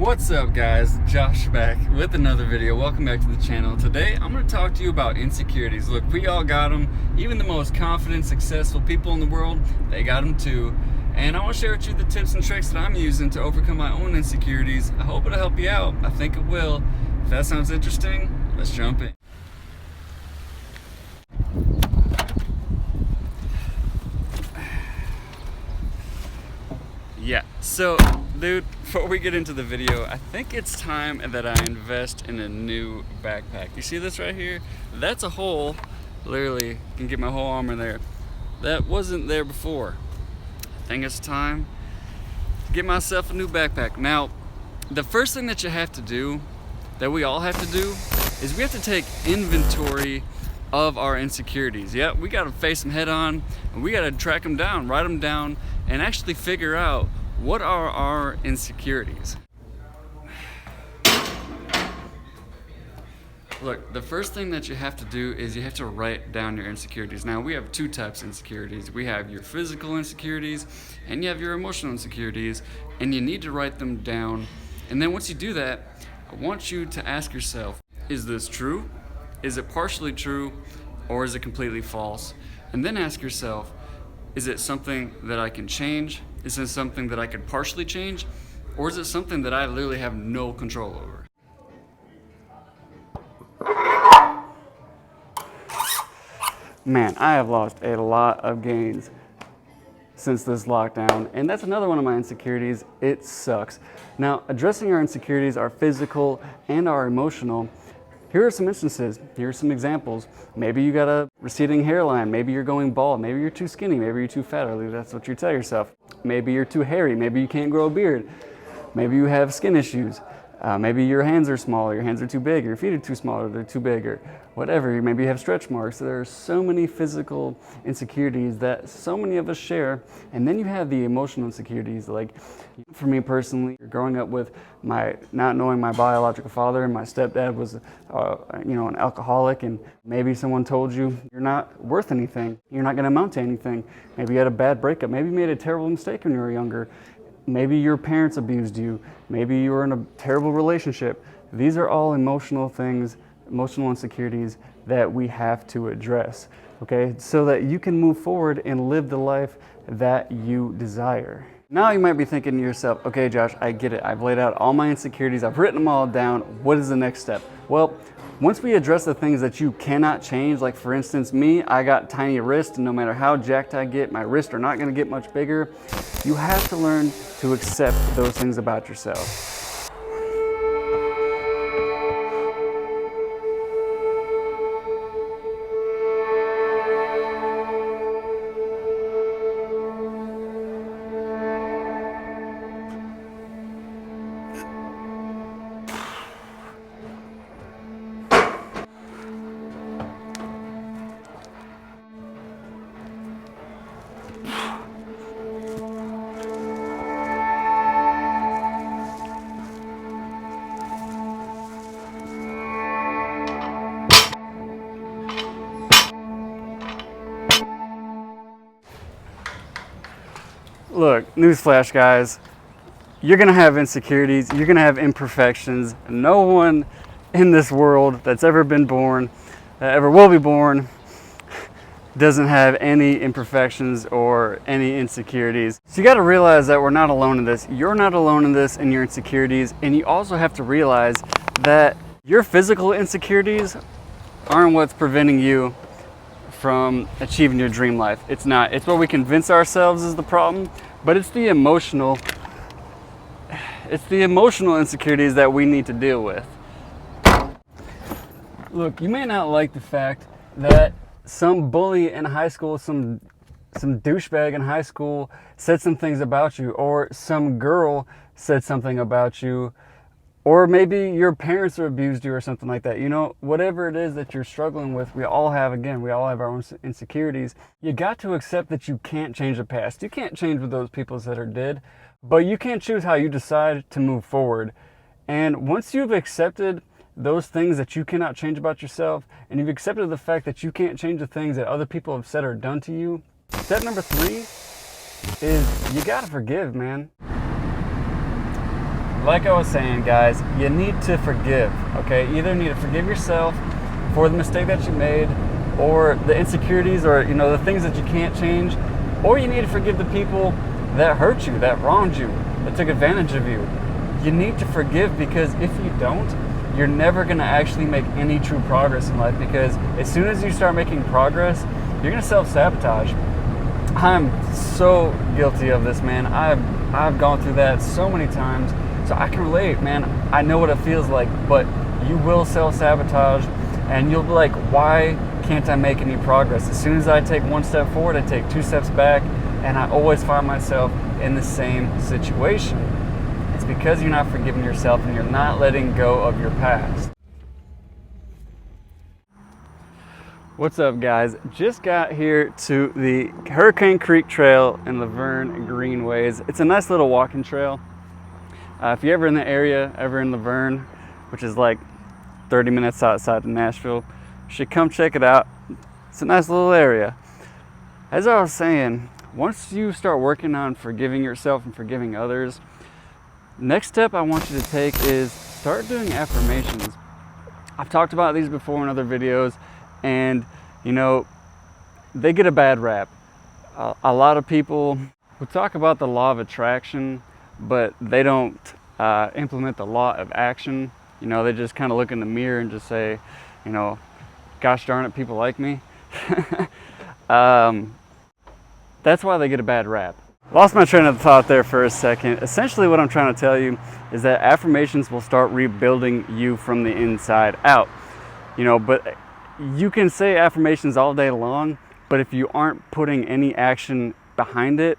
What's up guys, Josh back with another video. Welcome back to the channel. Today I'm going to talk to you about insecurities. Look, we all got them. Even the most confident, successful people in the world, they got them too. And I want to share with you the tips and tricks that I'm using to overcome my own insecurities. I hope it'll help you out. I think it will. If that sounds interesting, let's jump in. Yeah, so dude, before we get into the video, I think it's time that I invest in a new backpack. You see this right here? That's a hole. Literally, can get my whole arm in there. That wasn't there before. I think it's time to get myself a new backpack. Now, the first thing that you have to do, that we all have to do, is we have to take inventory of our insecurities. Yeah, we gotta face them head on, and we gotta track them down, write them down, and actually figure out what are our insecurities. Look, the first thing that you have to do is you have to write down your insecurities. Now, we have two types of insecurities. We have your physical insecurities and you have your emotional insecurities, and you need to write them down. And then once you do that, I want you to ask yourself, is this true? Is it partially true? Or is it completely false? And then ask yourself, is it something that I can change? Is it something that I could partially change? Or is it something that I literally have no control over? Man, I have lost a lot of gains since this lockdown, and that's another one of my insecurities. It sucks. Now, addressing our insecurities, our physical and our emotional, here are some instances, here are some examples. Maybe you got a receding hairline, maybe you're going bald, maybe you're too skinny, maybe you're too fat, or at least that's what you tell yourself. Maybe you're too hairy, maybe you can't grow a beard, maybe you have skin issues, maybe your hands are small, your hands are too big, your feet are too small, or they're too big, or whatever. Maybe you have stretch marks. There are so many physical insecurities that so many of us share. And then you have the emotional insecurities. Like for me personally, growing up with not knowing my biological father, and my stepdad was an alcoholic, and maybe someone told you you're not worth anything, you're not going to amount to anything. Maybe you had a bad breakup, maybe you made a terrible mistake when you were younger, maybe your parents abused you, maybe you were in a terrible relationship. These are all emotional things, emotional insecurities that we have to address, okay? So that you can move forward and live the life that you desire. Now you might be thinking to yourself, okay, Josh, I get it. I've laid out all my insecurities. I've written them all down. What is the next step? Well, once we address the things that you cannot change, like for instance, me, I got tiny wrists, and no matter how jacked I get, my wrists are not gonna get much bigger. You have to learn to accept those things about yourself. Look, newsflash guys, you're gonna have insecurities, you're gonna have imperfections. No one in this world that's ever been born, that ever will be born, doesn't have any imperfections or any insecurities. So you gotta realize that we're not alone in this. You're not alone in this and your insecurities, and you also have to realize that your physical insecurities aren't what's preventing you from achieving your dream life. It's not. It's what we convince ourselves is the problem, but it's the emotional insecurities that we need to deal with. Look, you may not like the fact that some bully in high school, some douchebag in high school said some things about you, or some girl said something about you, or maybe your parents abused you or something like that. You know, whatever it is that you're struggling with, we all have our own insecurities. You got to accept that you can't change the past. You can't change what those people that are did, but you can choose how you decide to move forward. And once you've accepted those things that you cannot change about yourself, and you've accepted the fact that you can't change the things that other people have said or done to you, step number 3 is you gotta forgive, man. like I was saying, guys, you need to forgive, okay? You either need to forgive yourself for the mistake that you made, or the insecurities, or the things that you can't change, or you need to forgive the people that hurt you, that wronged you, that took advantage of you. You need to forgive, because if you don't, you're never going to actually make any true progress in life, because as soon as you start making progress, you're going to self-sabotage. I'm so guilty of this, man. I've gone through that so many times, so I can relate, man. I know what it feels like, but you will self-sabotage, and you'll be like, why can't I make any progress? As soon as I take one step forward, I take 2 steps back, and I always find myself in the same situation. It's because you're not forgiving yourself and you're not letting go of your past. What's up, guys? Just got here to the Hurricane Creek Trail in Laverne Greenways. It's a nice little walking trail. If you're ever in the area, ever in Laverne, which is like 30 minutes outside of Nashville, you should come check it out. It's a nice little area. As I was saying, once you start working on forgiving yourself and forgiving others, next step I want you to take is start doing affirmations. I've talked about these before in other videos, and they get a bad rap. A lot of people will talk about the law of attraction, but they don't implement the law of action. They just kind of look in the mirror and just say, gosh darn it, people like me. That's why they get a bad rap. Lost my train of thought there for a second. Essentially what I'm trying to tell you is that affirmations will start rebuilding you from the inside out. But you can say affirmations all day long, but if you aren't putting any action behind it,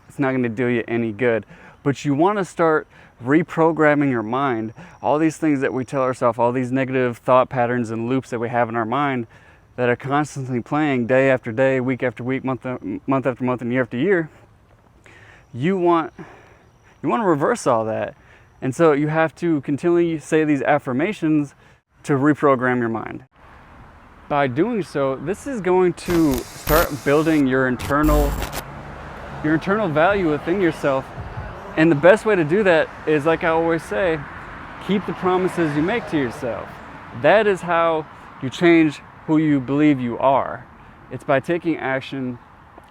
it's not going to do you any good. But you want to start reprogramming your mind. All these things that we tell ourselves, all these negative thought patterns and loops that we have in our mind that are constantly playing day after day, week after week, month after month, and year after year, you want to reverse all that. And so you have to continually say these affirmations to reprogram your mind. By doing so, this is going to start building your internal value within yourself. And the best way to do that is, like I always say, keep the promises you make to yourself. That is how you change who you believe you are. It's by taking action.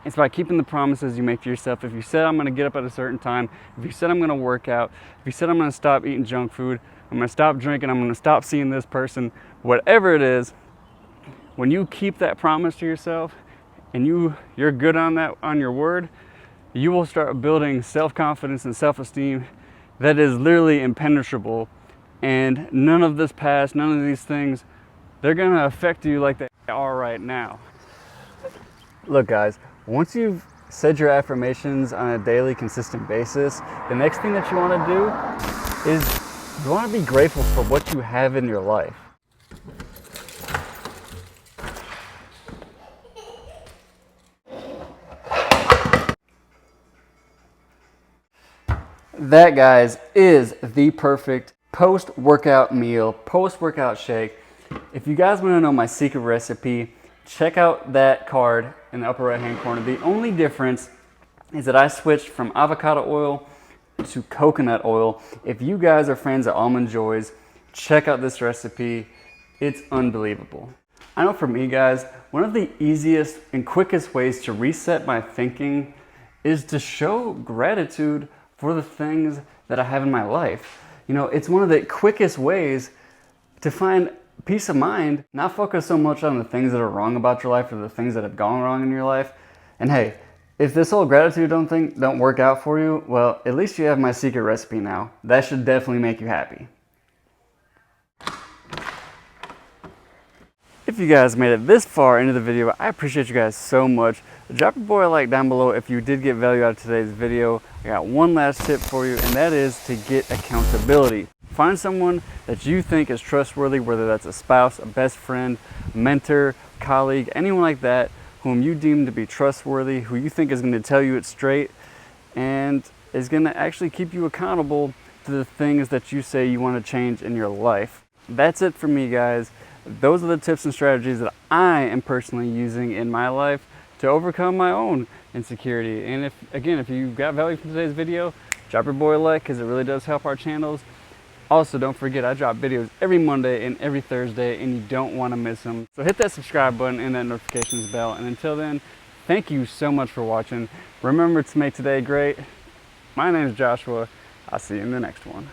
It's by keeping the promises you make to yourself. If you said, I'm going to get up at a certain time, if you said, I'm going to work out, if you said, I'm going to stop eating junk food, I'm going to stop drinking, I'm going to stop seeing this person, whatever it is, when you keep that promise to yourself and you're good on that, on your word, you will start building self-confidence and self-esteem that is literally impenetrable. And none of this past, none of these things, they're going to affect you like they are right now. Look, guys, once you've said your affirmations on a daily, consistent basis, the next thing that you want to do is you want to be grateful for what you have in your life. That, guys, is the perfect post-workout meal, post-workout shake. If you guys want to know my secret recipe, check out that card in the upper right-hand corner. The only difference is that I switched from avocado oil to coconut oil. If you guys are fans of Almond Joys, check out this recipe. It's unbelievable. I know for me, guys, one of the easiest and quickest ways to reset my thinking is to show gratitude for the things that I have in my life. It's one of the quickest ways to find peace of mind, not focus so much on the things that are wrong about your life or the things that have gone wrong in your life. And hey, if this whole gratitude don't work out for you, well, at least you have my secret recipe now. That should definitely make you happy. If you guys made it this far into the video, I appreciate you guys so much. Drop your boy a like down below if you did get value out of today's video. I got one last tip for you, and that is to get accountability. Find someone that you think is trustworthy, whether that's a spouse, a best friend, mentor, colleague, anyone like that, whom you deem to be trustworthy, who you think is going to tell you it straight, and is going to actually keep you accountable to the things that you say you want to change in your life. That's it for me, guys. Those are the tips and strategies that I am personally using in my life to overcome my own insecurity. And if you got value from today's video, drop your boy a like, because it really does help our channels. Also, don't forget, I drop videos every Monday and every Thursday, and you don't want to miss them. So hit that subscribe button and that notifications bell. And until then, thank you so much for watching. Remember to make today great. My name is Joshua. I'll see you in the next one.